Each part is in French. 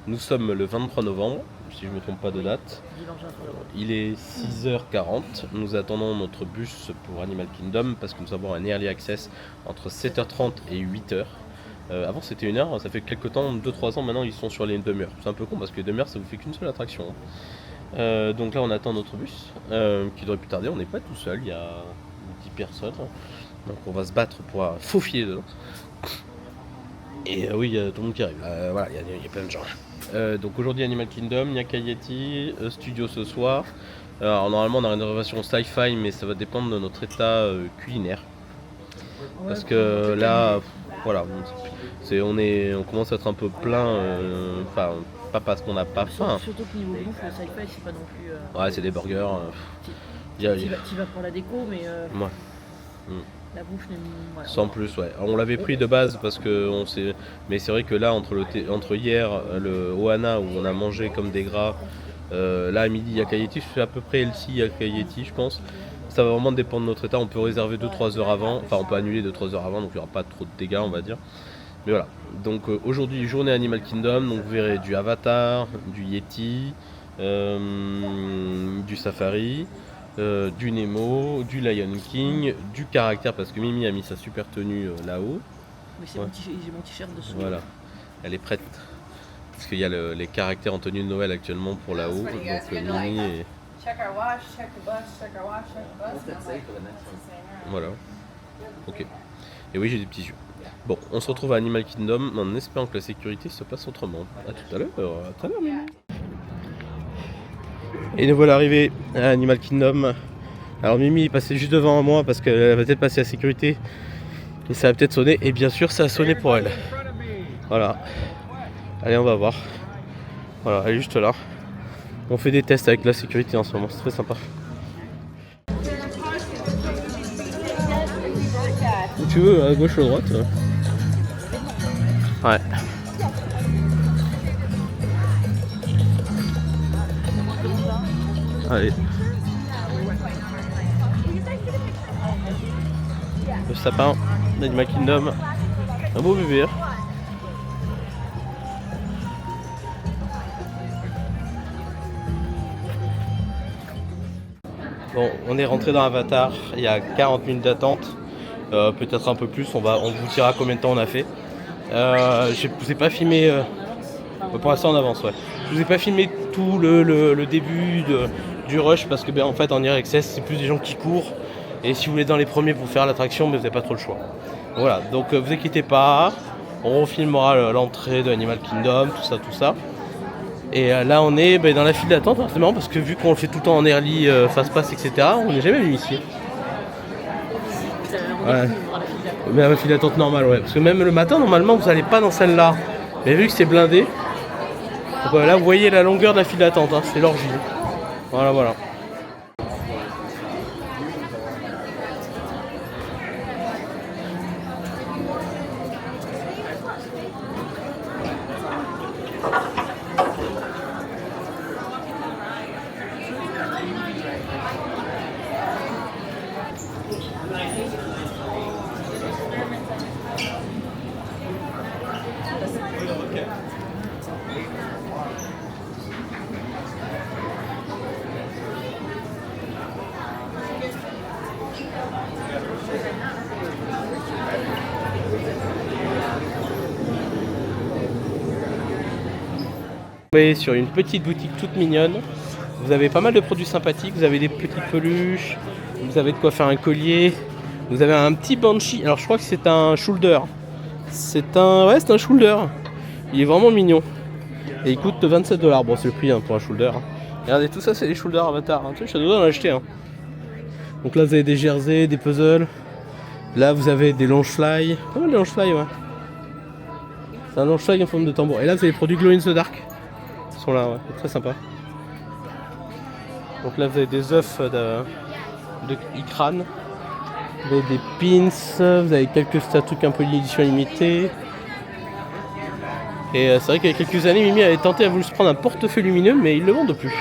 Nous sommes le 23 novembre, si je ne me trompe pas de date. Il est 6h40. Nous attendons notre bus pour Animal Kingdom parce que nous avons un early access entre 7h30 et 8h. Avant c'était 1h, ça fait quelques temps, 2-3 ans maintenant ils sont sur les demi-heures. C'est un peu con parce que les demi-heures ça vous fait qu'une seule attraction. Donc là on attend notre bus qui devrait plus tarder, on n'est pas tout seul, il y a 10 personnes. Donc on va se battre pour faufiler dedans. Et oui, il y a tout le monde qui arrive. Voilà, il y a plein de gens. Donc aujourd'hui Animal Kingdom, Nyakayeti, studio ce soir. Alors normalement on a une réservation sci-fi mais ça va dépendre de notre état culinaire. Parce que là, voilà, on commence à être un peu plein, enfin pas parce qu'on n'a pas faim. Surtout que niveau bouffe, le sci-fi c'est pas non plus... Ouais, c'est des burgers. Tu vas pour la déco mais ouais. La bouffe voilà. Sans plus, ouais. On l'avait pris de base parce que on sait. Mais c'est vrai que là, entre hier, le Ohana où on a mangé comme des gras, là à midi, Yakayeti, je fais à peu près LC Yakayeti, je pense. Ça va vraiment dépendre de notre état. On peut réserver 2-3 heures avant, enfin on peut annuler 2-3 heures avant, donc il n'y aura pas trop de dégâts, on va dire. Mais voilà. Donc aujourd'hui, journée Animal Kingdom, donc vous verrez du Avatar, du Yeti, du Safari. Du Nemo, du Lion King, du caractère parce que Mimi a mis sa super tenue là-haut. Mais c'est j'ai mon t-shirt dessous. Voilà, elle est prête. Parce qu'il y a les caractères en tenue de Noël actuellement pour là-haut. Donc Mimi est... Voilà. Ok. Et oui, j'ai des petits yeux. Bon, on se retrouve à Animal Kingdom en espérant que la sécurité se passe autrement. A tout à l'heure. À tout à l'heure, Mimi. Et nous voilà arrivés à Animal Kingdom. Alors Mimi est passée juste devant moi parce qu'elle va peut-être passer à sécurité. Et ça va peut-être sonner. Et bien sûr ça a sonné pour elle. Voilà. Allez, on va voir. Voilà, elle est juste là. On fait des tests avec la sécurité en ce moment, c'est très sympa. Où tu veux, à gauche ou à droite? Ouais. Allez. Le sapin d'Animal Kingdom. Un beau bébé. Bon, on est rentré dans Avatar, il y a 40 minutes d'attente, peut-être un peu plus, on vous dira combien de temps on a fait. Je vous ai pas filmé, pour l'instant on avance, ouais. Je vous ai pas filmé tout le début du rush parce que en fait en Early Access c'est plus des gens qui courent et si vous voulez dans les premiers pour faire l'attraction, mais vous n'avez pas trop le choix. Voilà, donc vous inquiétez pas, on refilmera l'entrée de Animal Kingdom, tout ça. Et là on est dans la file d'attente forcément parce que vu qu'on le fait tout le temps en early, fast pass, etc. On n'est jamais venu ici. Ouais. Mais à la file d'attente normale, ouais. Parce que même le matin normalement vous n'allez pas dans celle-là. Mais vu que c'est blindé, donc, là vous voyez la longueur de la file d'attente, hein, c'est l'orgie. Voilà. Sur une petite boutique toute mignonne, vous avez pas mal de produits sympathiques, vous avez des petites peluches, vous avez de quoi faire un collier, vous avez un petit banshee, alors je crois que c'est un shoulder, c'est un shoulder, il est vraiment mignon et il coûte 27$, bon c'est le prix pour un shoulder. Regardez, tout ça c'est des shoulders Avatar, je suis en acheter. Donc là vous avez des jerseys, des puzzles, là vous avez des Loungefly, pas mal de Loungefly, ouais. C'est un Loungefly en forme de tambour, et là vous avez les produits Glow in the Dark. Sont là, ouais, c'est très sympa. Donc là vous avez des œufs de Ikran, vous avez des pins, vous avez quelques statues un peu d'édition limitée. Et c'est vrai qu'il y a quelques années Mimi avait tenté à vouloir se prendre un portefeuille lumineux mais ils le vendent plus.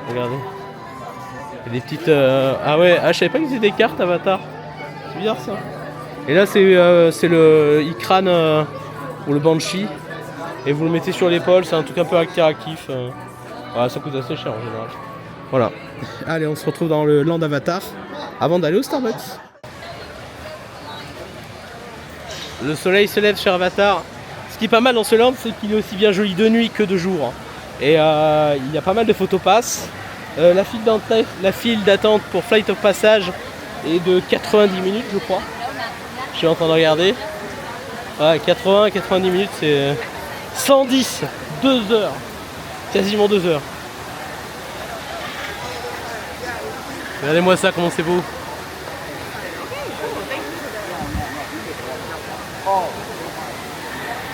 Regardez. Il y a des petites... Ah ouais, je savais pas qu'ils faisaient des cartes Avatar. C'est bizarre ça. Et là c'est le Ikran ou le Banshee. Et vous le mettez sur l'épaule, c'est un truc un peu interactif. Voilà, ça coûte assez cher en général. Voilà. Allez, on se retrouve dans le Land Avatar avant d'aller au Starbucks. Le soleil se lève sur Avatar. Ce qui est pas mal dans ce land, c'est qu'il est aussi bien joli de nuit que de jour. Et il y a pas mal de photopasses. La file d'attente pour Flight of Passage est de 90 minutes, je crois. Je suis en train de regarder. Ouais, 80-90 minutes, c'est 110, 2 heures. Quasiment 2 heures. Regardez-moi ça, comment c'est beau.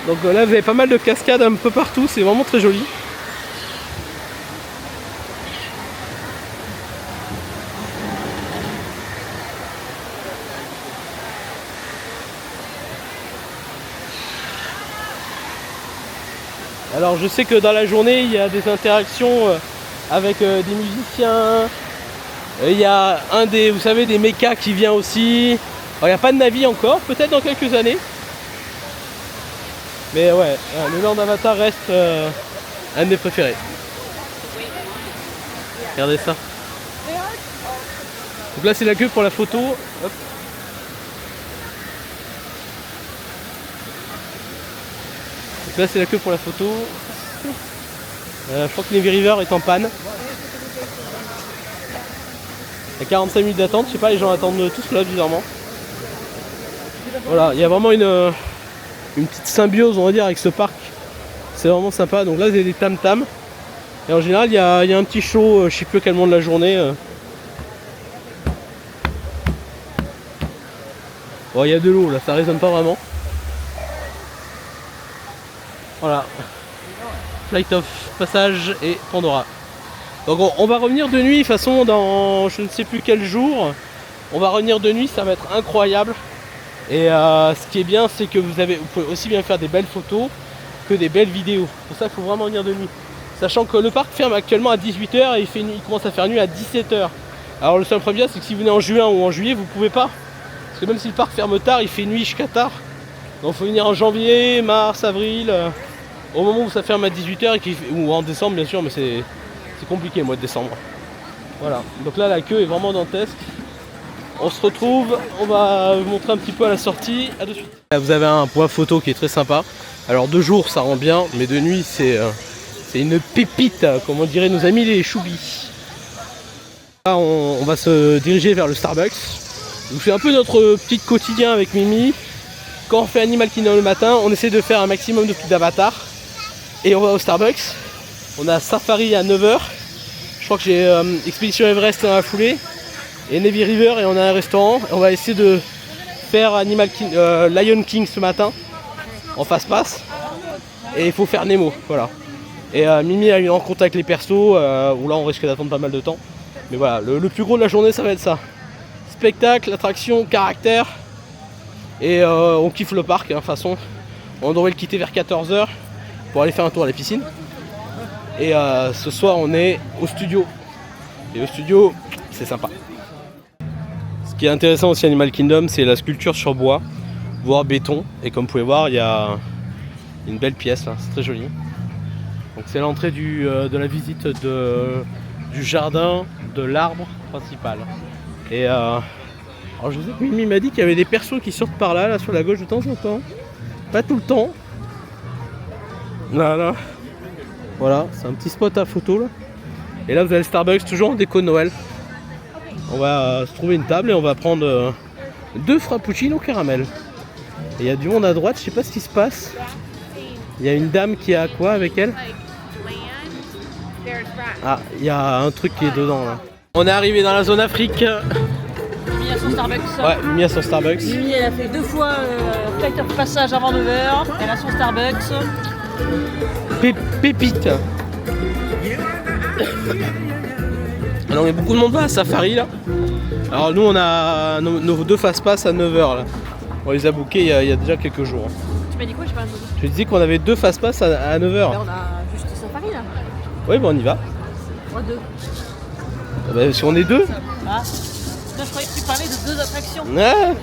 Donc là vous avez pas mal de cascades un peu partout, c'est vraiment très joli. Alors je sais que dans la journée il y a des interactions avec des musiciens. Il y a vous savez, des mechas qui vient aussi. Alors, il n'y a pas de navire encore, peut-être dans quelques années. Mais ouais, le Land Avatar reste un de mes préférés. Regardez ça. Donc là c'est la queue pour la photo. Hop. Donc là c'est la queue pour la photo. Je crois que Navy River est en panne. Il y a 45 minutes d'attente, je sais pas, les gens attendent tous là bizarrement. Voilà, il y a vraiment une petite symbiose on va dire avec ce parc. C'est vraiment sympa. Donc là vous avez des tam-tams. Et en général il y a un petit show, je sais plus à quel moment de la journée. Bon, il y a de l'eau là, ça résonne pas vraiment. Voilà. Flight of Passage et Pandora. Donc on va revenir de nuit, de toute façon dans je ne sais plus quel jour. On va revenir de nuit, ça va être incroyable. Et ce qui est bien, c'est que vous pouvez aussi bien faire des belles photos que des belles vidéos. Pour ça il faut vraiment venir de nuit. Sachant que le parc ferme actuellement à 18 h et il commence à faire nuit à 17 h. Alors le seul problème c'est que si vous venez en juin ou en juillet, vous pouvez pas. Parce que même si le parc ferme tard, il fait nuit jusqu'à tard. Donc il faut venir en janvier, mars, avril, au moment où ça ferme à 18 h ou en décembre bien sûr, mais c'est compliqué le mois de décembre. Voilà, donc là la queue est vraiment dantesque. On se retrouve, on va vous montrer un petit peu à la sortie, à de suite. Là, vous avez un point photo qui est très sympa. Alors de jour ça rend bien, mais de nuit c'est une pépite, comme on dirait nos amis les choubis. Là on va se diriger vers le Starbucks. Donc c'est un peu notre petit quotidien avec Mimi. Quand on fait Animal Kingdom le matin, on essaie de faire un maximum de trucs d'avatar. Et on va au Starbucks. On a Safari à 9 h. Je crois que j'ai Expédition Everest dans la foulée. Et Navy River et on a un restaurant. Et on va essayer de faire Lion King ce matin. En fast-pass. Et il faut faire Nemo. Voilà. Et Mimi a une rencontre avec les persos. Où là on risque d'attendre pas mal de temps. Mais voilà, le plus gros de la journée ça va être ça. Spectacle, attraction, caractère. Et on kiffe le parc, de toute façon. On devrait le quitter vers 14 h pour aller faire un tour à la piscine. Et ce soir on est au studio. Et au studio c'est sympa. Ce qui est intéressant aussi à Animal Kingdom, c'est la sculpture sur bois, voire béton. Et comme vous pouvez voir, il y a une belle pièce là, c'est très joli. Donc c'est l'entrée de la visite du jardin de l'arbre principal. Et alors je sais que Mimi m'a dit qu'il y avait des persos qui sortent par là sur la gauche de temps en temps. Pas tout le temps. Là. Voilà, c'est un petit spot à photo là. Et là vous avez le Starbucks, toujours en déco de Noël. On va se trouver une table et on va prendre 2 frappuccinos caramel. Et il y a du monde à droite, je sais pas ce qui se passe. Il y a une dame qui a quoi avec elle? Ah, il y a un truc qui est dedans là. On est arrivé dans la zone Afrique. Mimi a son Starbucks. Ouais, Mimi a son Starbucks. Mimi elle a fait 2 fois Flight of Passage avant 9 h. Elle a son Starbucks. Pépite. Alors il y a beaucoup de monde à Safari là. Alors nous on a nos 2 fast-pass à 9 h là. On les a bookés il y a déjà quelques jours. Tu m'as dit quoi? J'ai pas entendu. Je te disais qu'on avait 2 fast-pass à 9 h. Ben, on a juste Safari là. Oui bon on y va. Moi 2. Ah bah, si on est 2. Ah. Non, je croyais que tu parlais de 2 attractions. Ouais.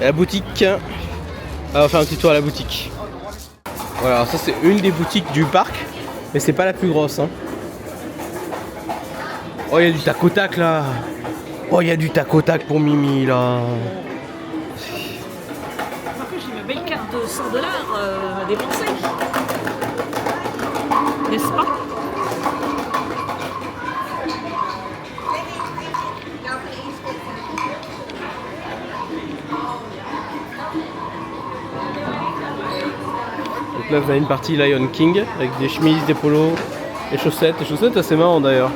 Et la boutique. On va faire un petit tour à la boutique. Voilà, alors ça c'est une des boutiques du parc, mais c'est pas la plus grosse. Hein. Oh, il y a du tac au tac là. Oh, il y a du tac au tac pour Mimi là. Par contre, j'ai ma belle carte de 100 $ à dépenser. N'est-ce pas? Donc là vous avez une partie Lion King avec des chemises, des polos, des chaussettes. Les chaussettes assez marrant d'ailleurs.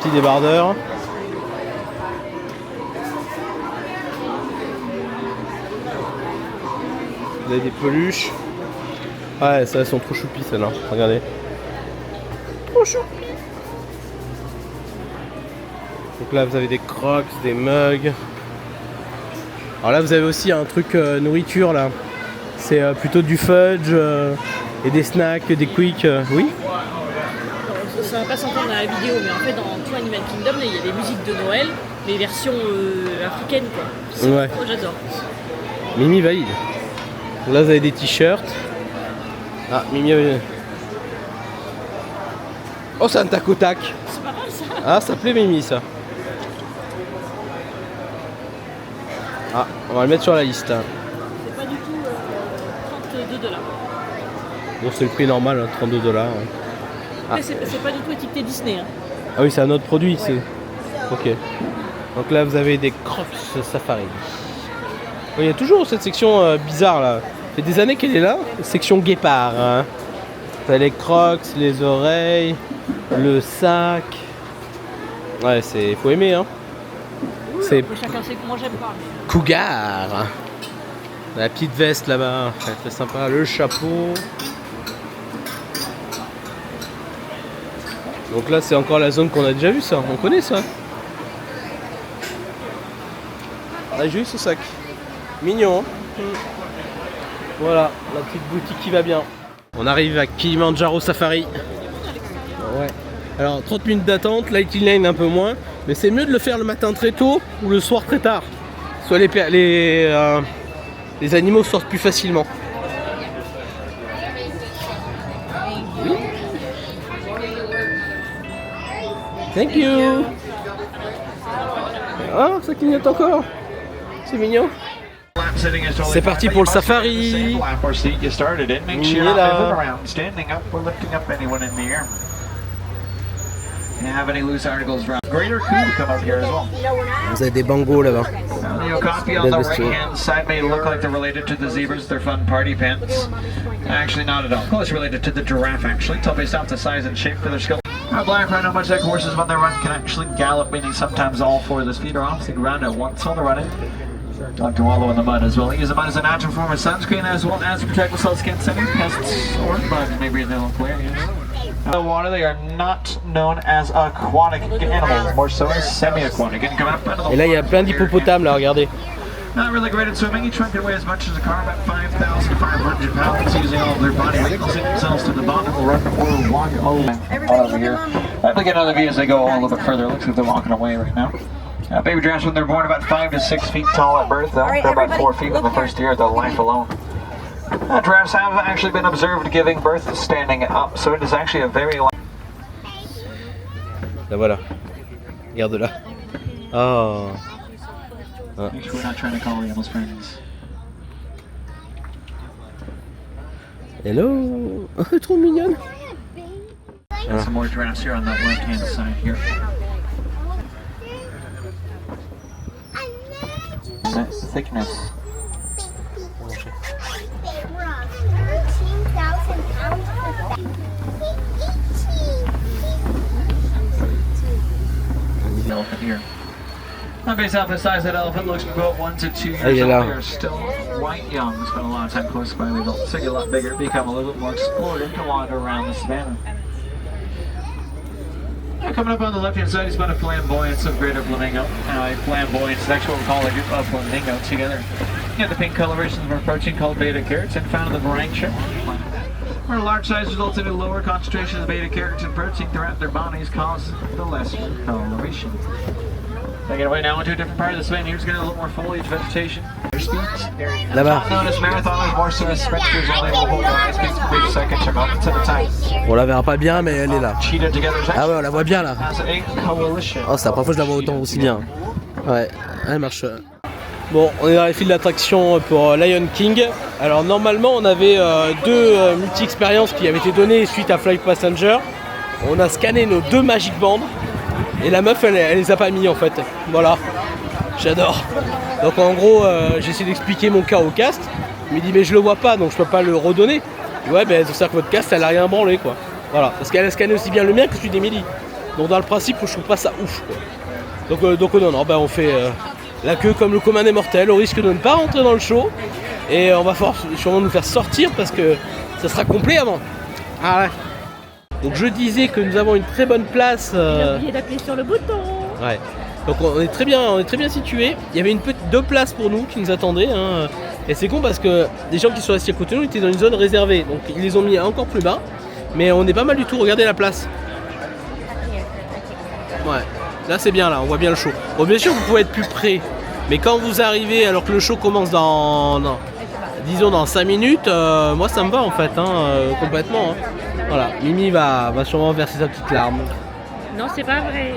Petit débardeur. Vous avez des peluches. Ouais, ça elles sont trop choupies celles-là. Regardez. Trop choupies. Donc là vous avez des crocs, des mugs. Alors là vous avez aussi un truc nourriture là. C'est plutôt du fudge et des snacks, des quick. Oui. Ça va pas s'entendre dans la vidéo, mais en fait dans tout Animal Kingdom, il y a des musiques de Noël, mais version africaine quoi. Ouais. Oh, j'adore. Mimi valide. Là vous avez des t-shirts. Ah, Mimi avait... Oh, c'est un tac au tac. C'est pas mal ça. Ah, ça plaît Mimi ça. Ah, on va le mettre sur la liste. Hein. C'est pas du tout 32 $. Bon, c'est le prix normal, hein, 32 $. Hein. Mais c'est pas du tout étiqueté Disney. Hein. Ah oui, c'est un autre produit. C'est... Ok. Donc là, vous avez des Crocs Safari. Il y a toujours cette section bizarre là. Ça fait des années qu'elle est là. Section guépard. Hein. Vous avez les Crocs, les oreilles, le sac. Ouais, c'est... faut aimer. Hein. C'est... Chacun sait que moi j'aime pas. Mais... Cougar. La petite veste là-bas, elle fait sympa. Le chapeau. Donc là, c'est encore la zone qu'on a déjà vu, ça. On connaît ça. Ah, j'ai eu ce sac. Mignon. Hein. Voilà, la petite boutique qui va bien. On arrive à Kilimanjaro Safari. Ouais. Alors, 30 minutes d'attente, Lightning Lane un peu moins. Mais c'est mieux de le faire le matin très tôt ou le soir très tard. Soit les animaux sortent plus facilement. Thank you. Ah, ça clignote encore. C'est mignon. C'est parti pour le safari. Mimi est là. Vous avez des bangos là-bas. The okapi on the right-hand side may look like they're related to the zebras. They're fun party pants. Actually, not at all. Closely related to the giraffe, actually. Tell based off the size and shape for their skull. Black rhino, much like horses when they run, can actually gallop, meaning sometimes all four of their feet are off the ground at once while they're running. Like to wallow in the mud as well. Use the mud as a natural form of sunscreen as well as to protect themselves against any pests or bugs they breathe in their local areas. In the water, they are not known as aquatic animals, more so as semi-aquatic. Et là, il y a plein d'hippopotames là, regardez. Not really great at swimming. Each one can weigh as much as a car, about 5,500 pounds, using all of their body weight. They'll sink themselves to the bottom, run or walk over here. I'd like another view as they go a little bit further. It looks like they're walking away right now. Baby giraffes, when they're born, about 5 to 6 feet tall at birth. They're about 4 feet in the first year of their life alone. Giraffes have actually been observed giving birth standing up, so it is actually a very long... La voilà. Regarde là. Oh. Ah. Make sure we're not trying to call animals friends. Hello. Oh, trop mignonne. Some more giraffes here on the left-hand side here. That's thickness. Elephant here. Not based off the size of that elephant, looks about 1 to 2 years old. They are still quite young. Spent a lot of time close by. They don't get a lot bigger, become a little bit more explorative to wander around the savannah. Coming up on the left-hand side is about a flamboyance of greater flamingo. A flamboyance is actually what we call a group of flamingo together. You have the pink coloration of a protein called beta-carotene found in the meringue shell. Where large size results in a lower concentration of beta-carotene protein throughout their bodies cause the lesser coloration. Making our way now into a different part of the swing. Here's getting a little more foliage vegetation. Their speeds. Là-bas. Known as marathoners, more so as sprinters, only will hold high speeds for 3 seconds or moments at a time. On la verra pas bien, mais elle est là. Cheetah together Ah ouais, on la voit bien là. as a coalition. Oh, c'est la première fois que je la vois autant aussi bien. Ouais, elle marche. Bon, on est dans les files d'attraction pour Lion King. Alors normalement, on avait deux multi-expériences qui avaient été données suite à Flight Passenger. On a scanné nos 2 Magic Bands et la meuf, elle les a pas mis en fait. Voilà, j'adore. Donc en gros, j'ai essayé d'expliquer mon cas au cast. Il me dit mais je le vois pas, donc je peux pas le redonner. Ouais, ben c'est-à-dire que votre cast, elle a rien branlé quoi. Voilà, parce qu'elle a scanné aussi bien le mien que celui d'Emily. Donc dans le principe, je trouve pas ça ouf quoi. Donc non, ben on fait la queue comme le commun des mortels, au risque de ne pas rentrer dans le show. Et on va sûrement nous faire sortir parce que ça sera complet avant. Ah ouais. Donc je disais que nous avons une très bonne place. J'ai oublié d'appuyer sur le bouton. Ouais. Donc on est très bien situés. Il y avait 2 places pour nous qui nous attendaient. Hein. Et c'est con parce que les gens qui sont assis à côté de nous étaient dans une zone réservée. Donc ils les ont mis encore plus bas. Mais on est pas mal du tout. Regardez la place. Ouais. Là c'est bien, là, on voit bien le show. Bon, bien sûr vous pouvez être plus près, mais quand vous arrivez alors que le show commence disons dans 5 minutes, moi ça me va en fait, complètement. Hein. Voilà, Mimi va sûrement verser sa petite larme. Non, c'est pas vrai.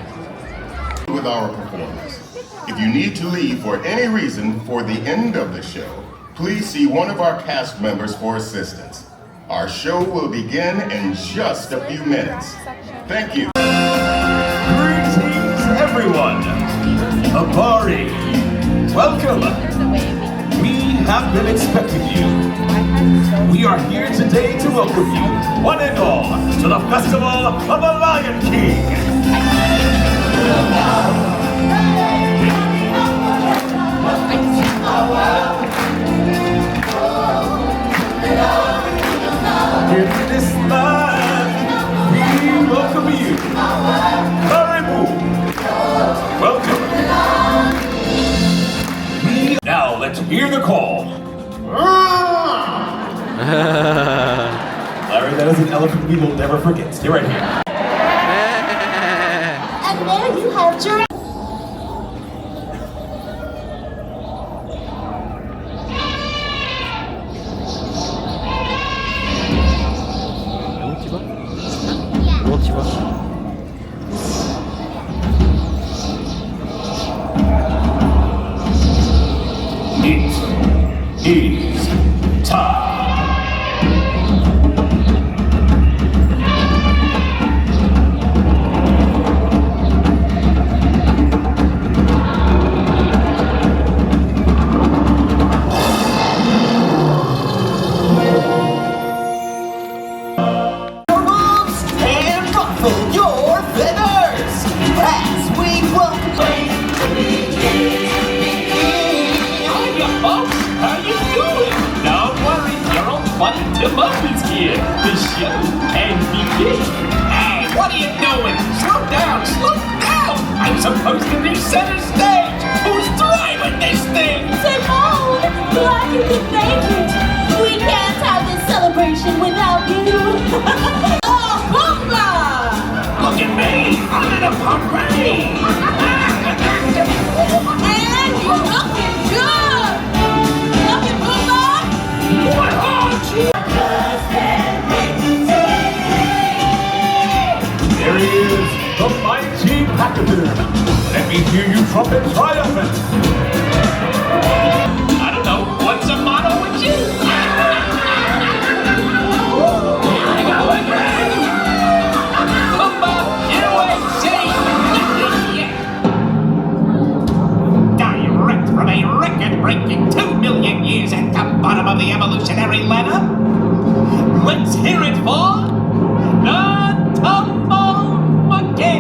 With our performance. If you need to leave for any reason for the end of the show, please see one of our cast members for assistance. Our show will begin in just a few minutes. Thank you. Everyone, Abari, welcome. We have been expecting you. We are here today to welcome you, one and all, to the Festival of the Lion King. In this land, we welcome you. Welcome. Now let's hear the call. Larry, that is an elephant we will never forget. Stay right here. And there you have Giraffe. Où tu vas? It is time. And ruffle your feathers as we welcome. How you doing? Don't worry, your old buddy Tim Up is here. The show can begin. Hey, what are you doing? Slow down, slow down! I'm supposed to be center stage. Who's driving this thing? Simone, glad you could make it. We can't have this celebration without you. Oh, Pumbaa! Look at me, I'm in a parade. And you're looking good. Looking Pumbaa? What aren't you? There he is, the mighty Pachyderm. Let me hear you trumpet triumphant. I don't know, what's the motto with you? Here we go again. Pumbaa, get away, Direct from a record-breaking 2 million years at the bottom of the evolutionary ladder. Let's hear it for the Tumble Monkey.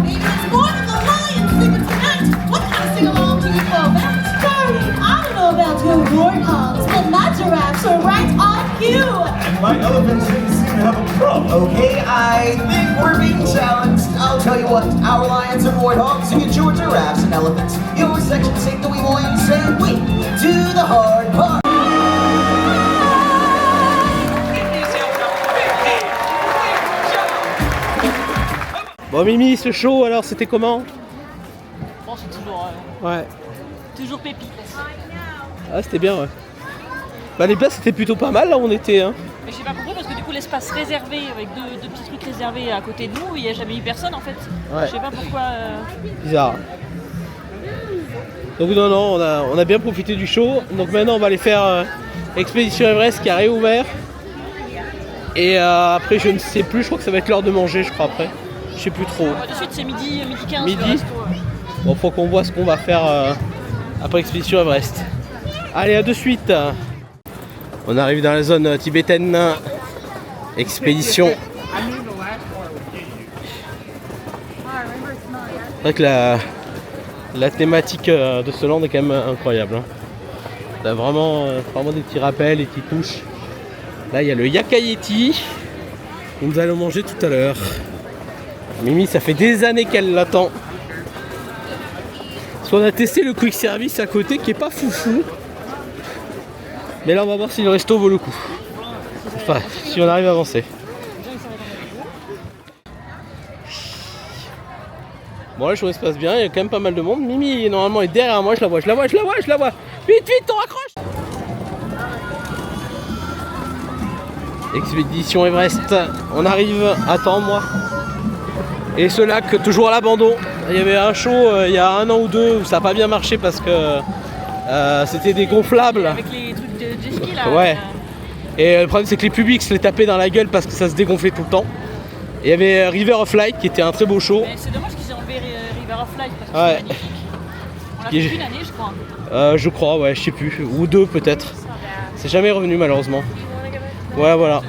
It's more than the Lions singing tonight. What kind of sing-along do you call that? Sorry, I don't know about your warthogs, but my giraffes are right on cue. And my elephants didn't seem to have a problem. Okay, I think we're being challenged. I'll tell you what, our lions and warthogs, you get your giraffes and elephants. Your section sing the wee boy and say we do the hard part. Bon Mimi, ce show alors c'était comment? Bon, c'est toujours, Ouais. toujours pépite. Ah c'était bien ouais. Bah les places c'était plutôt pas mal là où on était hein. Mais je sais pas pourquoi, parce que du coup l'espace réservé, avec deux petits trucs réservés à côté de nous, il n'y a jamais eu personne en fait. Ouais. Je sais pas pourquoi. Bizarre. Donc non, on a bien profité du show. Donc maintenant on va aller faire Expédition Everest qui a réouvert. Et après je ne sais plus, je crois que ça va être l'heure de manger je crois après. Je sais plus trop. De suite c'est midi 15 Midi. le resto. Bon faut qu'on voit ce qu'on va faire après Expédition Everest. Allez à de suite. On arrive dans la zone tibétaine. Expédition. C'est vrai que la thématique de ce land est quand même incroyable. Hein. On a vraiment des petits rappels et qui touchent. Là il y a le yakayeti que nous allons manger tout à l'heure. Mimi ça fait des années qu'elle l'attend. Parce qu'on a testé le quick service à côté qui est pas foufou. Mais là on va voir si le resto vaut le coup. Enfin si on arrive à avancer. Bon là je trouve que ça se passe bien, il y a quand même pas mal de monde. Mimi normalement est derrière moi, je la vois. Vite, on raccroche. Expédition Everest, on arrive, attends-moi. Et ce lac toujours à l'abandon. Il y avait un show il y a 1 an ou 2 où ça n'a pas bien marché parce que c'était des gonflables. Avec les trucs de jet ski là. Ouais. Et le problème c'est que les publics se les tapaient dans la gueule parce que ça se dégonflait tout le temps. Et il y avait River of Light qui était un très beau show. Mais c'est dommage qu'ils aient enlevé River of Light parce que Ouais. c'est magnifique. On l'a fait une année je crois. Je crois, ouais, je sais plus. Ou 2 peut-être. C'est jamais revenu malheureusement. Ouais, voilà.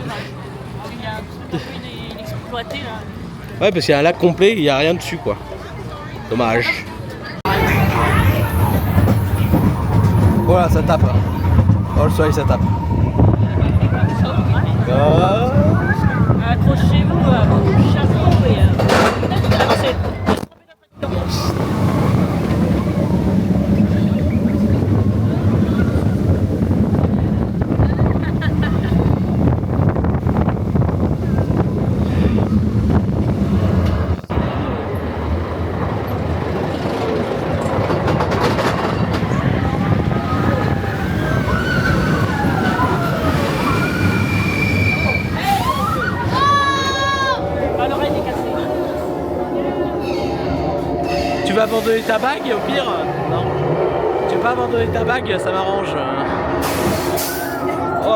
Il y a un peu inexploité là. Ouais, parce qu'il y a un lac complet, il n'y a rien dessus quoi. Dommage. Voilà, ça tape. Oh, le soleil, ça tape. Accrochez-vous à vos chapeaux et peut-être avancer. Tu vas abandonner ta bague au pire? Non. Tu veux pas abandonner ta bague, ça m'arrange. Oh.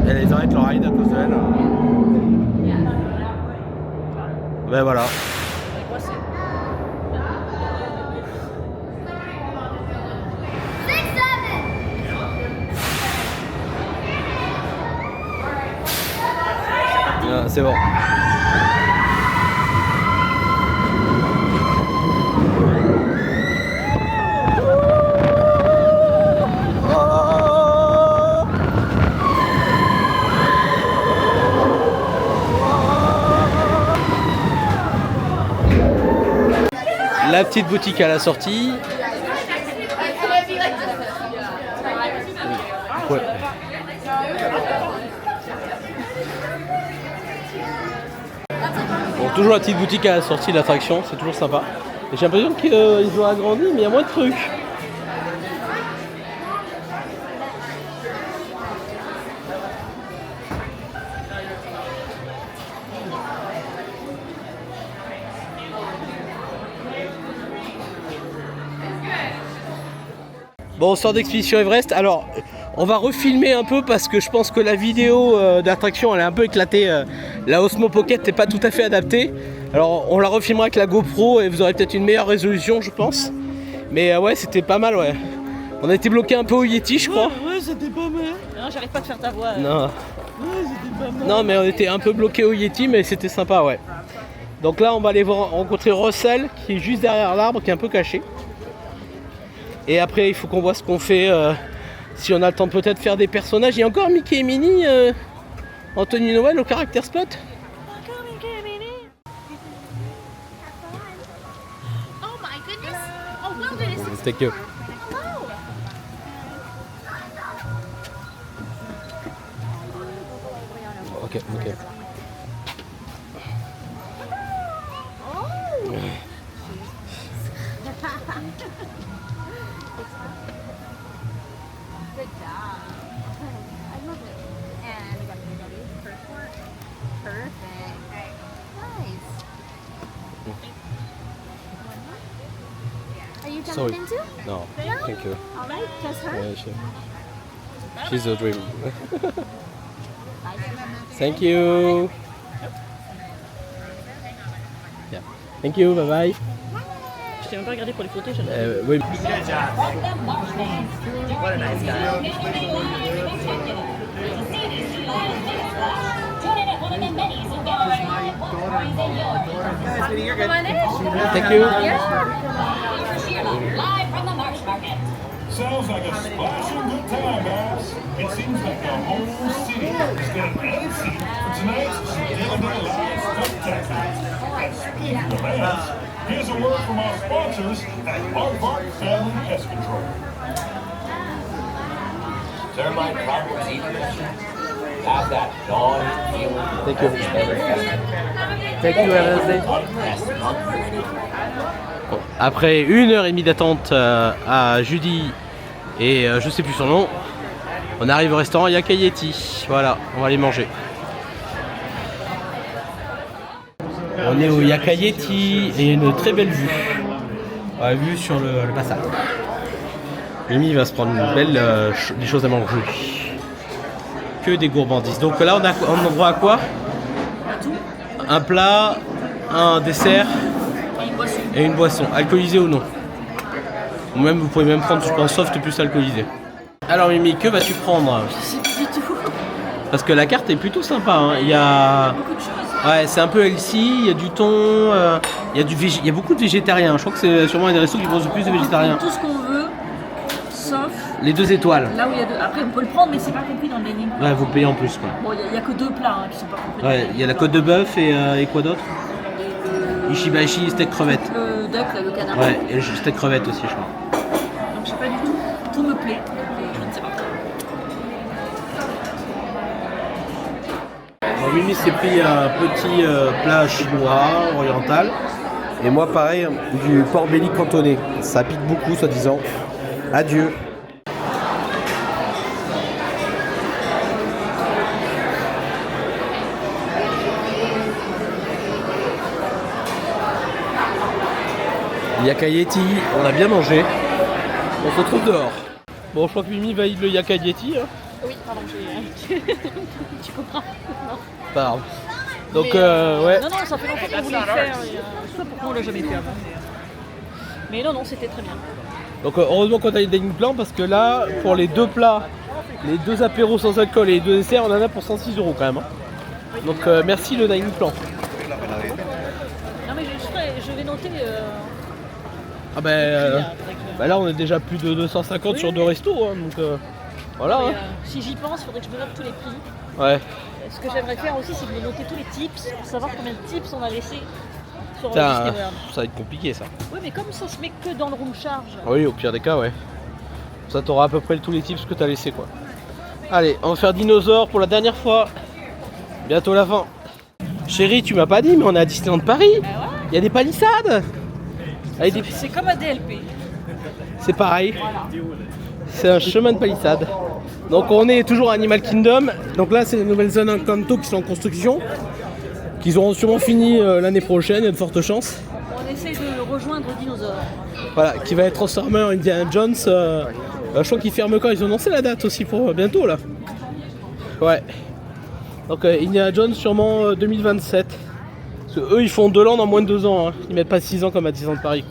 Elle arrête le ride à cause d'elle. Ben voilà. Ah, c'est bon. La petite boutique à la sortie. Ouais. Bon, toujours la petite boutique à la sortie de l'attraction, c'est toujours sympa. Et j'ai l'impression qu'ils ont agrandi, mais il y a moins de trucs. Bon, on sort d'Expédition Everest. Alors, on va refilmer un peu parce que je pense que la vidéo d'attraction elle est un peu éclatée. La Osmo Pocket n'est pas tout à fait adaptée. Alors, on la refilmera avec la GoPro et vous aurez peut-être une meilleure résolution, je pense. Mais ouais, c'était pas mal, ouais. On a été bloqué un peu au Yeti, je crois. Ouais, c'était pas mal. Non, j'arrive pas à te faire ta voix. Non. Ouais, c'était pas mal. Non, mais on était un peu bloqué au Yeti, mais c'était sympa, ouais. Donc là, on va aller rencontrer Russell qui est juste derrière l'arbre, qui est un peu caché. Et après, il faut qu'on voit ce qu'on fait. Si on a le temps de peut-être faire des personnages. Il y a encore Mickey et Minnie Anthony Noël au caractère spot. Oh my goodness. Oh, wilderness. C'était que. Ok, ok. Good job. I love it. And we got the ready. Perfect. Nice. Are you Sorry. jumping into? No, thank you. All right, just her. Yeah, she's a dream. Thank you. Yeah. Thank you, bye bye. Je t'ai même pas regardé pour les photos, j'en Oui. What a nice guy. Thank you. Live from the Marsh Market. Sounds like a splashing good time, guys. It seems like the whole city is getting antsy for tonight's Day-to-Day Live Spectacular. And speaking of ants, here's a word from our sponsors at Aardvark Family Pest Control. Termite problems even have that gnawing feeling. Thank you. Thank you, Wednesday. Bon, après 1h30 d'attente à Judy et je sais plus son nom, on arrive au restaurant Yakayeti. Voilà, on va aller manger. On est au Yakayeti et une très belle vue. Ouais, vue sur le passage. Mimi va se prendre une belle des choses à manger. Que des gourmandises. Donc là on a droit à quoi? Un plat, un dessert et une boisson, alcoolisée ou non. Ou même vous pouvez même prendre un soft plus alcoolisé. Alors Mimi, que vas-tu prendre? Je sais pas du tout. Parce que la carte est plutôt sympa, hein. Il y a Beaucoup de choses. ouais, c'est un peu healthy, il y a du thon, il y a beaucoup de végétariens. Je crois que c'est sûrement un des restos qui proposent le plus de végétariens. Tout ce qu'on veut, sauf Les 2 étoiles. là où il y a deux. Après, on peut le prendre, mais c'est pas compris dans le menu. Ouais, vous payez en plus quoi. Bon, il y a que 2 plats qui sont pas compris. Ouais, il y a la côte de bœuf et quoi d'autre? Ishibashi, steak crevette. Le duck, là, le canard. Ouais, et le steak crevette aussi, je crois. Donc, je sais pas du tout. Tout me plaît. Je ne sais pas. Bon, Mimi s'est pris un petit plat chinois, oriental. Et moi, pareil, du porc belly cantonné. Ça pique beaucoup, soi-disant. Adieu. Yakayeti, on a bien mangé. On se retrouve dehors. Bon, je crois que Mimi valide le Yakayeti. Hein. Oui, pardon, tu comprends. Non. Pas grave. Donc, Mais, ouais. Non, ça fait longtemps qu'on voulait le faire. Et, je sais pas pourquoi on l'a jamais fait avant. Mais non, c'était très bien. Donc, heureusement qu'on a eu des dining plans parce que là, pour les 2 plats, les 2 apéros sans alcool et les 2 desserts, on en a pour 106 € quand même. Hein. Donc, merci le dining plan. Non, mais je vais noter. Ah bah là, on est déjà plus de 250 sur 2 restos. Hein, donc, voilà. Mais, Hein. si j'y pense, il faudrait que je me note tous les prix. Ouais. Ce que j'aimerais faire aussi, c'est de me noter tous les tips pour savoir combien de tips on a laissé sur Putain, Disney World. ça va être compliqué ça. Oui, mais comme ça se met que dans le room charge. Oui, au pire des cas, ouais. Ça t'aura à peu près tous les tips que t'as laissé quoi. Allez, on va faire dinosaure pour la dernière fois. Bientôt la fin. Chérie, tu m'as pas dit, mais on est à Disneyland Paris. Il y a des palissades. Avec des... C'est comme un DLP. C'est pareil. C'est un chemin de palissade. Donc on est toujours à Animal Kingdom. Donc là, c'est les nouvelles zones Encanto qui sont en construction. Qu'ils auront sûrement fini l'année prochaine, il y a de fortes chances. On essaie de rejoindre Dinosaure. Voilà, qui va être Transformer Indiana Jones. Je crois qu'ils ferment quand? Ils ont annoncé la date aussi pour bientôt là. Ouais. Donc Indiana Jones sûrement 2027. Parce que eux ils font 2 landes en moins de 2 ans. Hein. Ils mettent pas 6 ans comme à Disneyland Paris.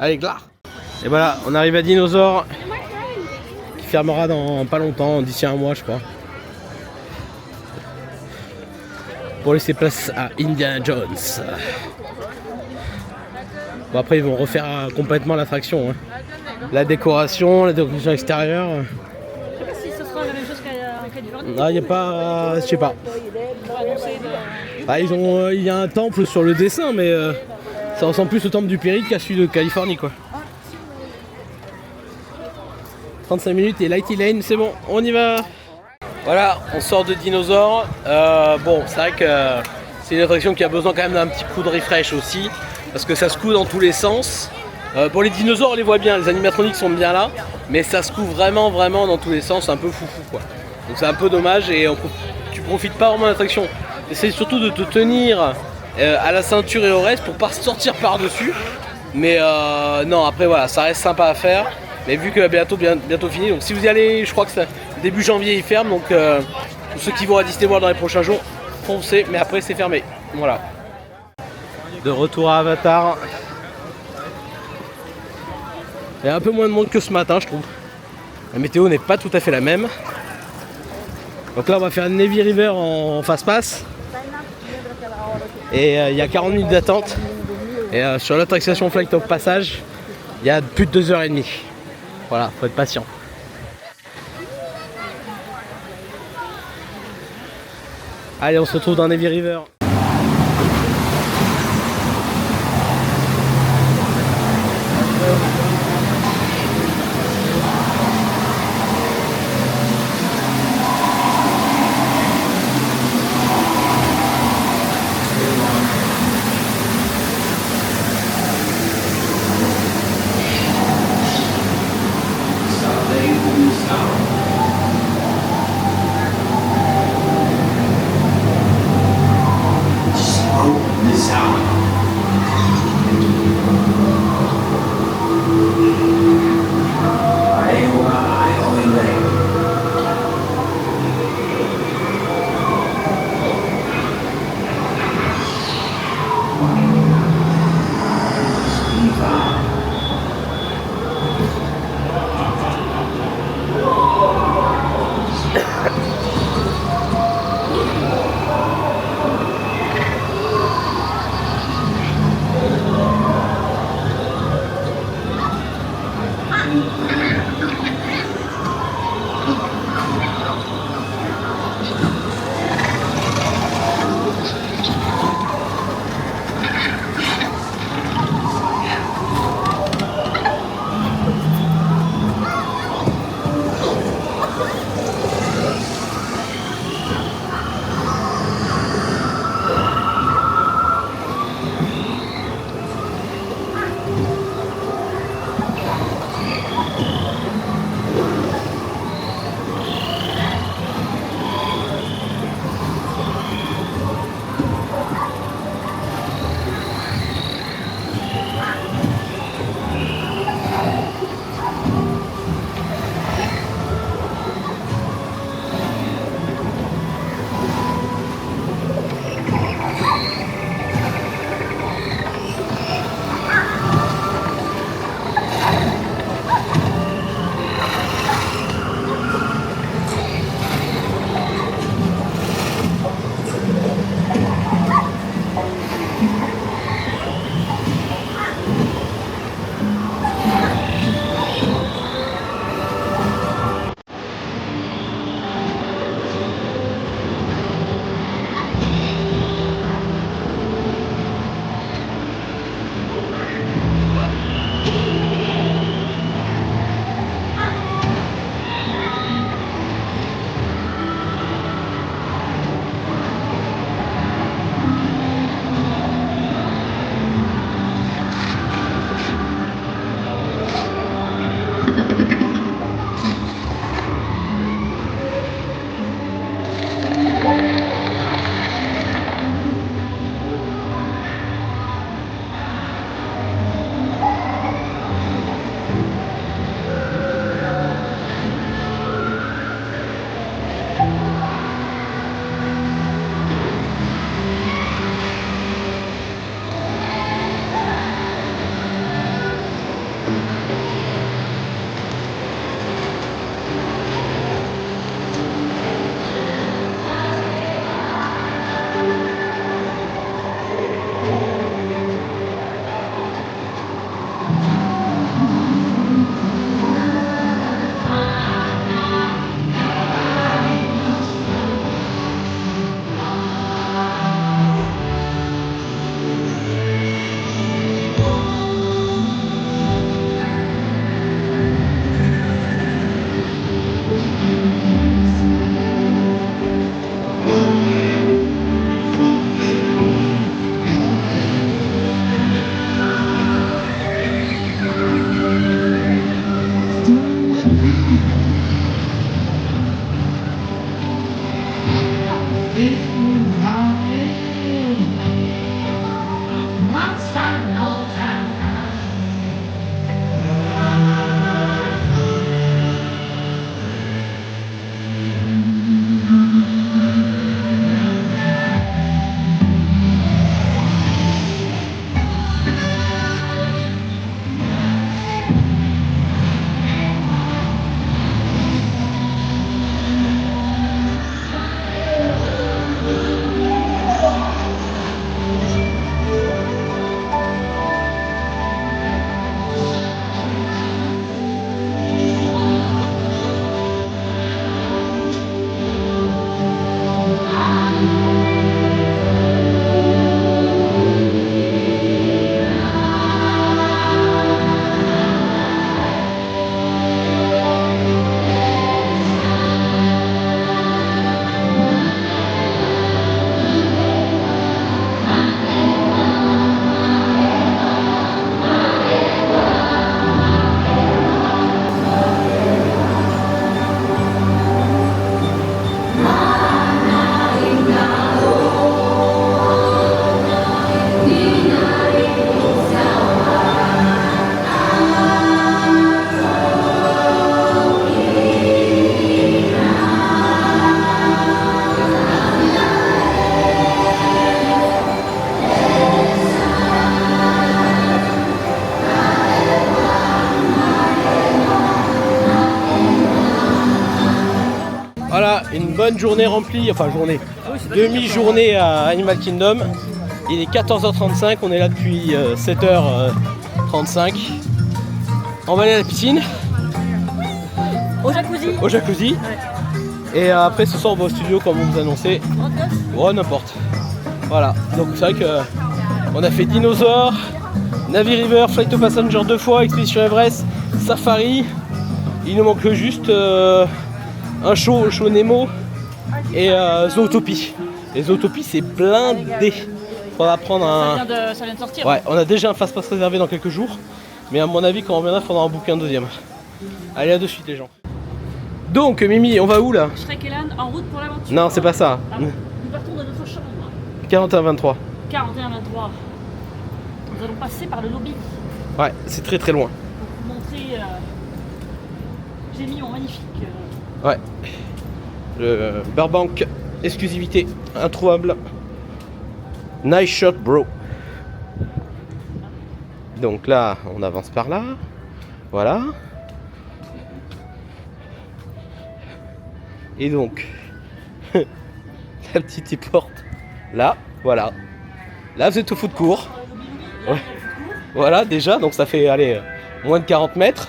Allez, glar. Et voilà, on arrive à Dinosaure. Qui fermera dans pas longtemps, d'ici un mois je crois. Pour laisser place à Indiana Jones. Bon après ils vont refaire complètement l'attraction. Hein. La décoration extérieure. Je sais pas si ce sera la même chose qu'à après du verdict. Ah, il y a pas... je sais pas. Pour annoncer de- Ah, il y a un temple sur le dessin, mais ça ressemble plus au temple du Péril qu'à celui de Californie, quoi. 35 minutes et Lighty Lane, c'est bon, on y va. Voilà, on sort de Dinosaure. Bon, c'est vrai que c'est une attraction qui a besoin quand même d'un petit coup de refresh aussi, parce que ça secoue dans tous les sens. Pour les dinosaures, on les voit bien, les animatroniques sont bien là, mais ça secoue vraiment dans tous les sens, c'est un peu foufou, quoi. Donc c'est un peu dommage et tu profites pas vraiment de l'attraction. Essaye surtout de te tenir à la ceinture et au reste pour pas sortir par-dessus. Mais non, après voilà, ça reste sympa à faire. Mais vu que bientôt fini, donc si vous y allez, je crois que début janvier il ferme, donc pour ceux qui vont à Disney World dans les prochains jours, foncez, mais après c'est fermé. Voilà. De retour à Avatar. Il y a un peu moins de monde que ce matin, je trouve. La météo n'est pas tout à fait la même. Donc là on va faire Navy River en fast pass. Et il y a 40 minutes d'attente. Et sur l'attraction Flight of Passage, il y a plus de 2h30. Voilà, faut être patient. Allez, on se retrouve dans Navy River. bonne journée remplie, enfin journée, demi-journée à Animal Kingdom. Il est 14h35, on est là depuis 7h35. On va aller à la piscine. Au jacuzzi. Au jacuzzi. Ouais. Et après ce soir on va au studio comme on vous annonçait. Oh n'importe. Voilà, donc c'est vrai que on a fait Dinosaure, Navi River, Flight of Passenger 2 fois, Expedition Everest, Safari. Il nous manque juste un show Nemo et Zootopie. Et Zootopie c'est blindé. Faudra prendre un... Ça vient de sortir. Ouais, on a déjà un fast-pass réservé dans quelques jours. Mais à mon avis quand on reviendra il faudra en booker un deuxième. Allez à de suite les gens. Donc Mimi, on va où là? Shrek et Lan en route pour l'aventure. Non c'est pas ça. Ah, nous partons de notre chambre. 41-23. 41-23. Nous allons passer par le lobby Ouais, c'est très très loin. pour vous montrer. J'ai mis mon magnifique. Ouais. Le Burbank, exclusivité introuvable. Nice shot bro. Donc là, on avance par là. Voilà. Et donc, la petite porte là, voilà. Là, vous êtes au foot court. Ouais. Voilà, déjà, donc ça fait, allez, moins de 40 mètres.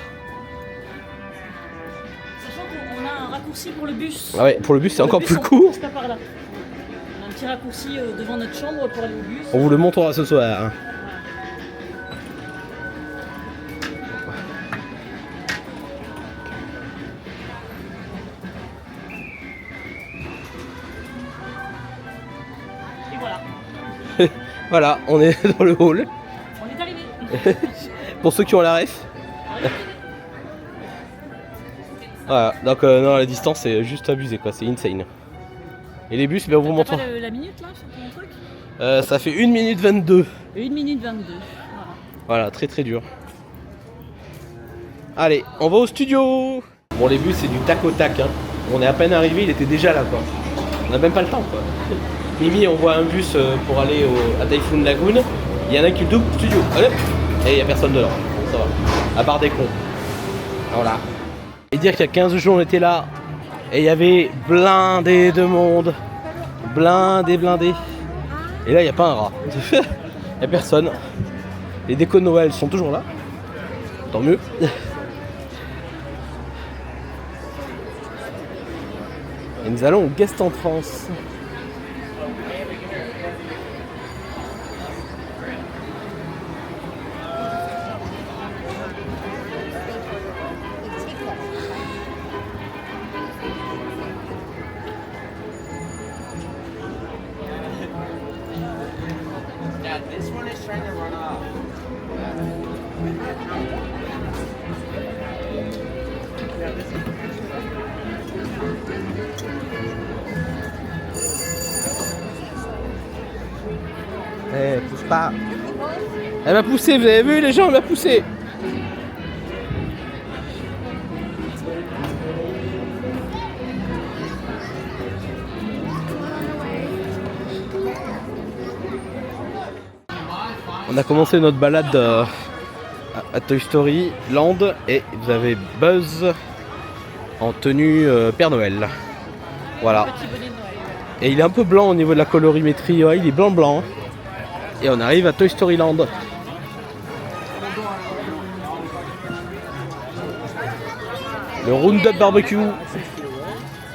Sachant qu'on a un raccourci pour le bus. Ah ouais, pour le bus, c'est encore bus, plus on court. passe pas par là. On a un petit raccourci devant notre chambre pour aller au bus. On vous le montrera ce soir. Hein. Et voilà, Voilà, on est dans le hall. on est arrivé. Pour ceux qui ont la ref. Voilà, donc non, la distance c'est juste abusé quoi, c'est insane. Et les bus, ben, on vous montre. T'as pas la minute là sur ton truc? Ça fait 1 minute 22. 1 minute 22. Voilà, très très dur. Allez, on va au studio. Bon, les bus c'est du tac au tac. Hein. On est à peine arrivé, il était déjà là quoi. On n'a même pas le temps quoi. Mimi, on voit un bus pour aller à Typhoon Lagoon. Il y en a qui le double studio. Allez. Et il n'y a personne dedans. Ça va. À part des cons. Voilà. Et dire qu'il y a 15 jours on était là. Et il y avait blindé de monde. Blindé. Et là il n'y a pas un rat. Il n'y a personne. Les décos de Noël sont toujours là. Tant mieux. Et nous allons au Guest Entrance. Eh, pousse pas. Elle m'a poussé, vous avez vu les gens, elle m'a poussé. On a commencé notre balade à Toy Story Land et vous avez Buzz en tenue Père Noël. Voilà. Petit bonnet de Noël. Et il est un peu blanc au niveau de la colorimétrie, ouais, il est blanc. Et on arrive à Toy Story Land. Le Roundup Barbecue.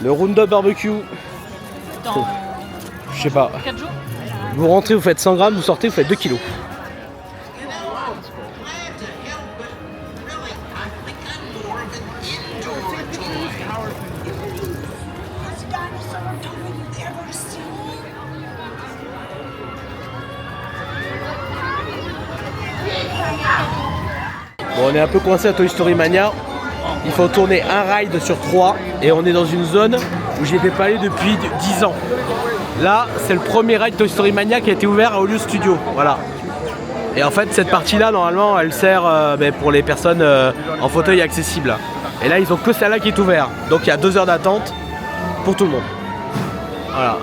Le Roundup Barbecue. Dans Je sais pas. 4 jours. Vous rentrez, vous faites 100 grammes, vous sortez, vous faites 2 kilos. Bon, on est un peu coincé à Toy Story Mania. Il faut tourner un ride sur 3 et on est dans une zone où j'y étais pas allé depuis 10 ans. Là, c'est le premier ride Toy Story Mania qui a été ouvert à Hollywood Studios. Voilà. Et en fait, cette partie-là, normalement, elle sert pour les personnes en fauteuil accessible. Et là, ils ont que celle-là qui est ouverte. Donc, il y a 2 heures d'attente pour tout le monde. Voilà.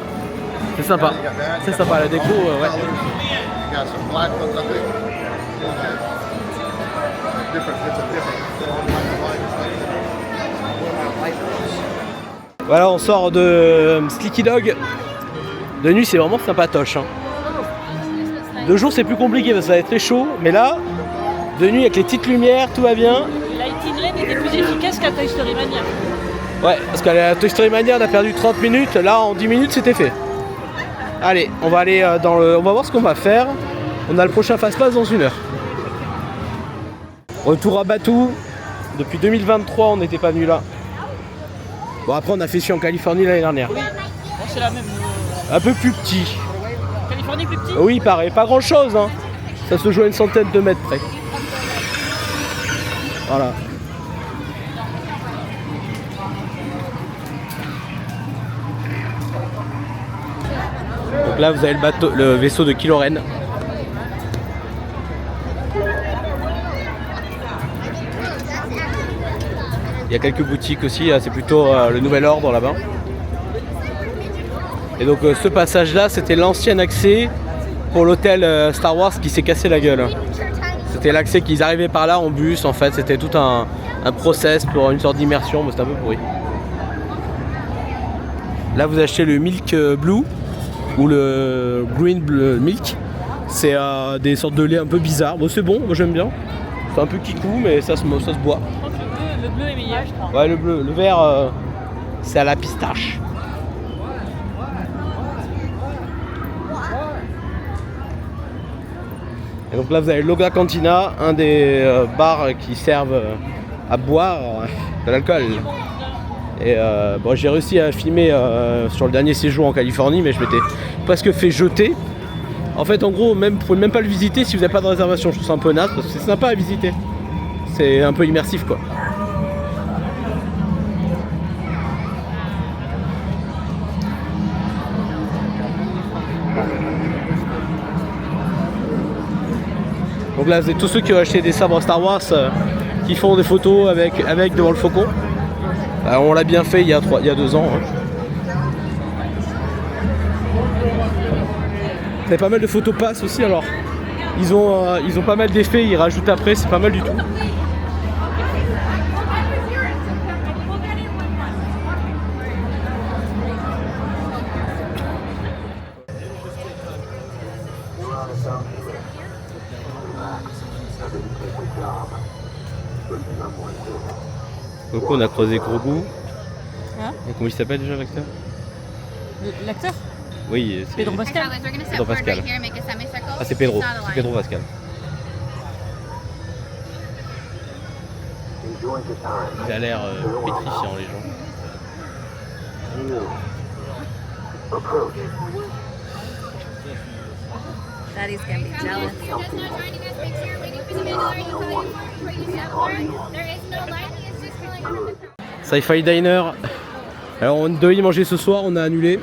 C'est sympa. C'est sympa, la déco, ouais. Voilà, on sort de Slicky Dog. De nuit, c'est vraiment sympatoche. Hein. De jour, c'est plus compliqué parce que ça va être très chaud. Mais là, de nuit, avec les petites lumières, tout va bien. Lighting Lane était plus efficace qu'à Toy Story Mania. Ouais, parce qu'à la Toy Story Mania, on a perdu 30 minutes. Là, en 10 minutes, c'était fait. Allez, on va aller dans le... On va voir ce qu'on va faire. On a le prochain Fast-Pass dans 1 heure. Retour à Batuu. Depuis 2023, on n'était pas venu là. Bon, après, on a fait celui en Californie l'année dernière. Bon, c'est la même. Un peu plus petit. Californie plus petit. Oui, pareil, pas grand chose. Hein. Ça se joue à une centaine de mètres près. Voilà. Donc là, vous avez le vaisseau de Kylo Ren. Il y a quelques boutiques aussi, c'est plutôt le Nouvel Ordre là-bas. Et donc ce passage-là, c'était l'ancien accès pour l'hôtel Star Wars qui s'est cassé la gueule. C'était l'accès qu'ils arrivaient par là en bus, en fait, c'était tout un process pour une sorte d'immersion, mais c'était un peu pourri. Là, vous achetez le Milk Blue ou le Green Blue Milk. C'est des sortes de lait un peu bizarres. Bon, c'est bon, moi j'aime bien. C'est un peu kikou, mais ça se boit. Le bleu est meilleur, je crois. Ouais, le bleu. Le vert, c'est à la pistache. Et donc là, vous avez Loga Cantina, un des bars qui servent à boire de l'alcool. Et bon, j'ai réussi à filmer sur le dernier séjour en Californie, mais je m'étais presque fait jeter. En fait, en gros, vous pouvez même pas le visiter si vous n'avez pas de réservation. Je trouve ça un peu naze parce que c'est sympa à visiter. C'est un peu immersif, quoi. Donc là, c'est tous ceux qui ont acheté des sabres Star Wars qui font des photos avec devant le faucon. On l'a bien fait il y a 2 ans. Hein. Il y a pas mal de photos pass aussi, alors ils ont pas mal d'effets, ils rajoutent après, c'est pas mal du tout. Donc on a croisé Grogu. Hein? Comment il s'appelle déjà l'acteur? L'acteur? Oui, c'est Pedro Pascal. Pedro Pascal. Ah, c'est Pedro Pascal. Il a l'air pétrifiant, les gens. Daddy's gonna be jealous. Sci-Fi Diner. Alors on devait y manger ce soir, on a annulé.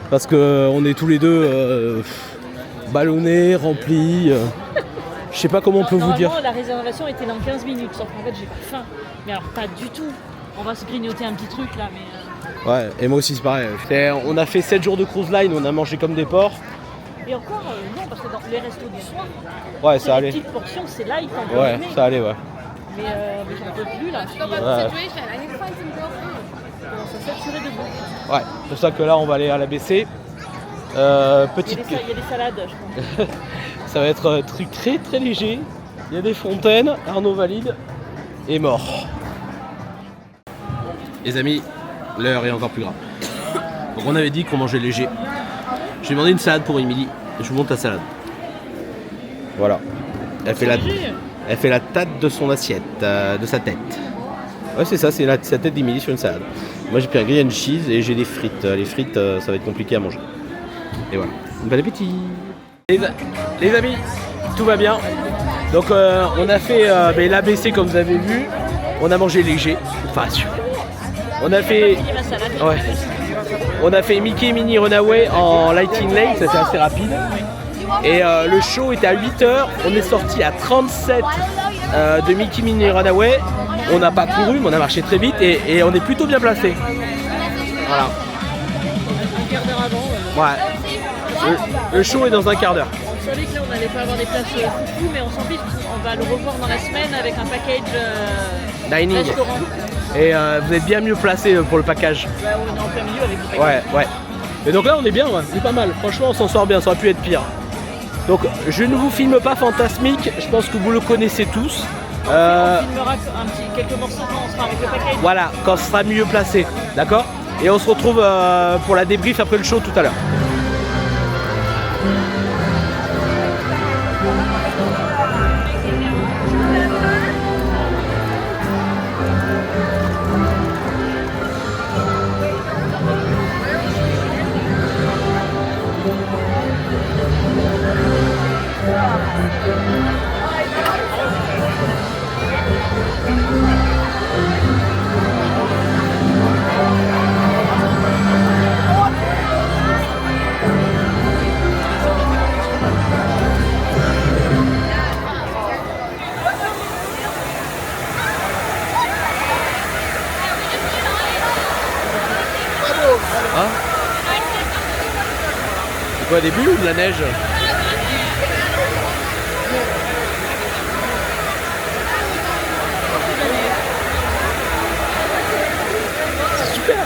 Parce qu'on est tous les deux ballonnés, remplis. Je sais pas comment on peut vous dire. La réservation était dans 15 minutes, sauf qu'en fait j'ai pas faim. Mais alors pas du tout. On va se grignoter un petit truc là, mais... Ouais, et moi aussi c'est pareil. On a fait 7 jours de cruise line, on a mangé comme des porcs. Et encore, non, parce que dans les restos du soir, ouais, ça allait. Les petites portions, c'est light. Ouais, ça allait, ouais. Mais j'en peux plus là. Ouais. Ça saturé de bouffe. Ouais, c'est pour ça que là on va aller à l'ABC. Petite... Il y a des salades, je pense. Ça va être un truc très très léger. Il y a des fontaines, Arnaud valide et mort. Les amis, l'heure est encore plus grave. Donc on avait dit qu'on mangeait léger. J'ai demandé une salade pour Émilie. Je vous montre la salade. Voilà. Elle fait la tête de son assiette, de sa tête. Ouais, c'est ça, c'est sa tête d'Émilie sur une salade. Moi j'ai pris un grilled cheese et j'ai des frites. Les frites, ça va être compliqué à manger. Et voilà. Bon appétit. Les amis, tout va bien. Donc on a fait l'ABC comme vous avez vu. On a mangé léger. Enfin, on a fait... Ouais. On a fait Mickey et Minnie Runaway en Lighting Lane, c'était assez rapide. Et le show était à 8h, on est sorti à 37 de Mickey Minnie Runaway. On n'a pas couru, mais on a marché très vite et on est plutôt bien placé. Voilà. Un quart d'heure avant. Ouais. Le show est dans un quart d'heure. savait que là on n'allait pas avoir des places foufou, mais on s'en fiche, on va le revoir dans la semaine avec un package Dining. restaurant. Et vous êtes bien mieux placé pour le package. Bah, on est en plein milieu avec le package. Ouais. Et donc là on est bien, ouais. C'est pas mal. Franchement on s'en sort bien, ça aurait pu être pire. Donc je ne vous filme pas Fantasmic, je pense que vous le connaissez tous. On filmera quelques morceaux quand on sera avec le package. Voilà, quand ce sera mieux placé, d'accord? Et on se retrouve pour la débrief après le show tout à l'heure. Hein? C'est quoi, des bulles ou de la neige? C'est super!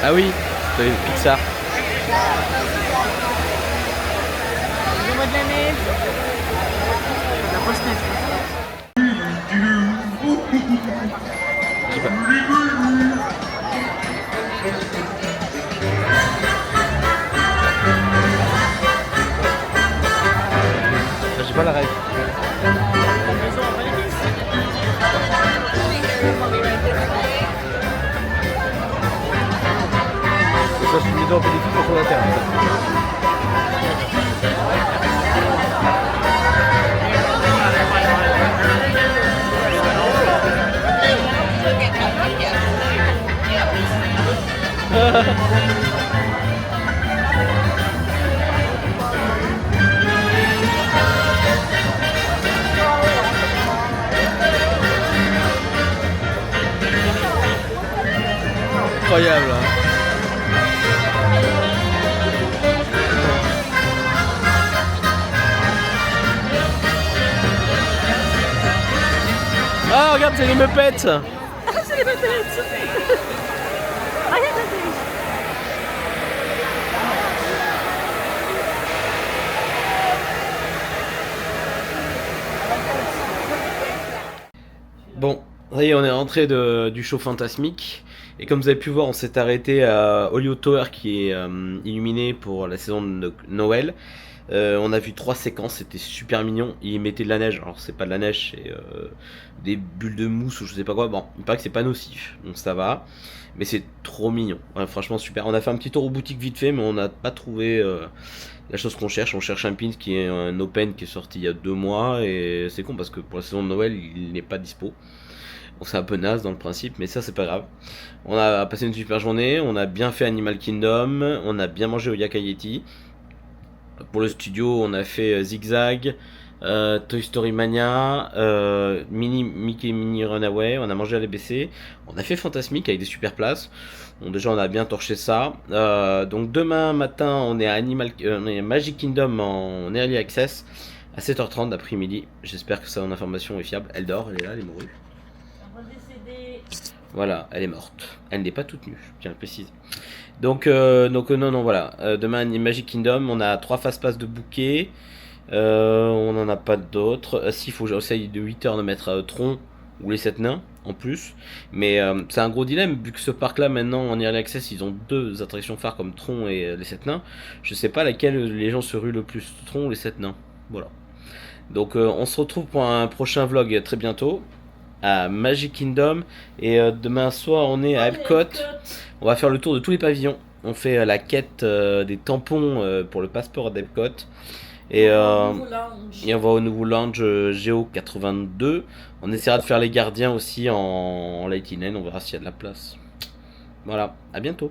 Ah oui, c'est Pixar. Le mois de la neige. La grosse neige. Je sais pas. J'ai pas la règle. Ça se met dans le petit sur la terre. Incroyable. Hein. Ah regarde, c'est les Muppets. Ah, c'est les Muppets. Bon, ça y est, on est rentré du show Fantasmic. Et comme vous avez pu voir, on s'est arrêté à Hollywood Tower qui est illuminé pour la saison de Noël. On a vu 3 séquences, c'était super mignon. Ils mettaient de la neige, alors c'est pas de la neige, c'est des bulles de mousse ou je sais pas quoi. Bon, il paraît que c'est pas nocif, donc ça va. Mais c'est trop mignon, ouais, franchement super. On a fait un petit tour aux boutiques vite fait, mais on n'a pas trouvé la chose qu'on cherche. On cherche un pin qui est un open qui est sorti il y a 2 mois. Et c'est con parce que pour la saison de Noël, il n'est pas dispo. Donc c'est un peu naze dans le principe, mais ça c'est pas grave. On a passé une super journée, on a bien fait Animal Kingdom, on a bien mangé au Yakayeti. Pour le studio, on a fait Zigzag, Toy Story Mania, Mickey Mini Runaway, on a mangé à l'ABC, on a fait Fantasmic avec des super places. Bon, déjà on a bien torché ça. Donc demain matin, on est à Magic Kingdom en Early Access à 7h30 d'après-midi. J'espère que ça en information est fiable. Elle dort, elle est là, elle est mourue. Redécédé Voilà, elle est morte. Elle n'est pas toute nue, je tiens à le préciser. Donc non, voilà. Demain, Magic Kingdom, on a 3 fast-pass de bouquet. On n'en a pas d'autres. S'il faut que j'essaye de 8 heures de mettre Tron ou les 7 nains en plus. Mais c'est un gros dilemme, vu que ce parc-là, maintenant, en Early Access, ils ont 2 attractions phares comme Tron et les 7 nains. Je sais pas laquelle les gens se ruent le plus, Tron ou les 7 nains. Voilà. Donc on se retrouve pour un prochain vlog très bientôt à Magic Kingdom. Et demain soir, on est à Epcot. On va faire le tour de tous les pavillons. On fait la quête des tampons pour le passeport d'Epcot. Et on va au nouveau lounge Géo 82. On essaiera de faire les gardiens aussi en Lightning Lane. On verra s'il y a de la place. Voilà, à bientôt.